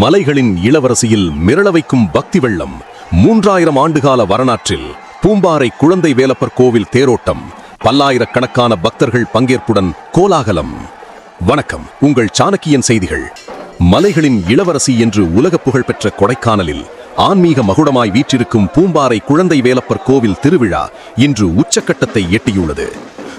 மலைகளின் இளவரசியில் மிரள வைக்கும் பக்தி வெள்ளம். 3000 ஆண்டுகால வரலாற்றில் பூம்பாறை குழந்தை வேலப்பர் கோவில் தேரோட்டம். பல்லாயிரக்கணக்கான பக்தர்கள் பங்கேற்புடன் கோலாகலம். வணக்கம், உங்கள் சாணக்கியன் செய்திகள். மலைகளின் இளவரசி என்று உலக புகழ்பெற்ற கொடைக்கானலில் ஆன்மீக மகுடமாய் வீற்றிருக்கும் பூம்பாறை குழந்தை வேலப்பர் கோவில் திருவிழா இன்று உச்சக்கட்டத்தை எட்டியுள்ளது.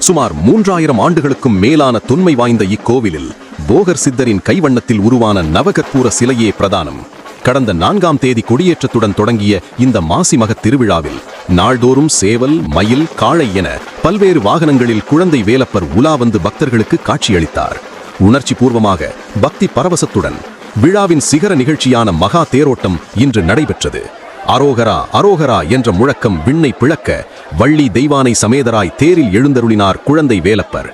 சுமார் 3000 ஆண்டுகளுக்கும் மேலான தொன்மை வாய்ந்த இக்கோவிலில் போகர் சித்தரின் கைவண்ணத்தில் உருவான நவகற்பூர சிலையே பிரதானம். கடந்த 4ஆம் தேதி கொடியேற்றத்துடன் தொடங்கிய இந்த மாசி மகத் திருவிழாவில் நாள்தோறும் சேவல், மயில், காளை என பல்வேறு வாகனங்களில் குழந்தை வேலப்பர் உலா வந்து பக்தர்களுக்கு காட்சியளித்தார். உணர்ச்சி பூர்வமாக பக்தி பரவசத்துடன் விழாவின் சிகர நிகழ்ச்சியான மகா தேரோட்டம் இன்று நடைபெற்றது. அரோகரா அரோகரா என்ற முழக்கம் விண்ணை பிளக்க வள்ளி தெய்வானை சமேதராய் தேரில் எழுந்தருளினார் குழந்தை வேலப்பர்.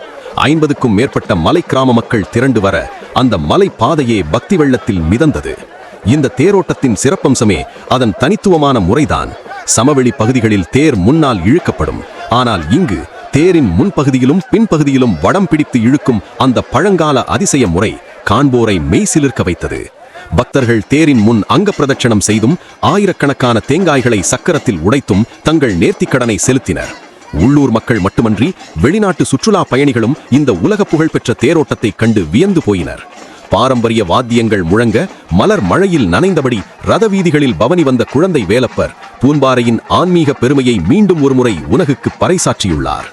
50க்கும் மேற்பட்ட மலை கிராம மக்கள் திரண்டு வர அந்த மலை பாதையே பக்தி வெள்ளத்தில் மிதந்தது. இந்த தேரோட்டத்தின் சிறப்பம்சமே அதன் தனித்துவமான முறைதான். சமவெளி பகுதிகளில் தேர் முன்னால் இழுக்கப்படும். ஆனால் இங்கு தேரின் முன்பகுதியிலும் பின்பகுதியிலும் வடம் பிடித்து இழுக்கும் அந்த பழங்கால அதிசய முறை காண்போரை மெய்சிலிர்க்க வைத்தது. பக்தர்கள் தேரின் முன் அங்க பிரதட்சணம் செய்தும் ஆயிரக்கணக்கான தேங்காய்களை சக்கரத்தில் உடைத்தும் தங்கள் நேர்த்திக்கடனை செலுத்தினர். உள்ளூர் மக்கள் மட்டுமன்றி வெளிநாட்டு சுற்றுலா பயணிகளும் இந்த உலக புகழ்பெற்ற தேரோட்டத்தை கண்டு வியந்து போயினர். பாரம்பரிய வாத்தியங்கள் முழங்க மலர் மழையில் நனைந்தபடி ரத வீதிகளில் பவனி வந்த குழந்தை வேலப்பர் பூம்பாறையின் ஆன்மீக பெருமையை மீண்டும் ஒருமுறை உலகுக்கு பறைசாற்றியுள்ளார்.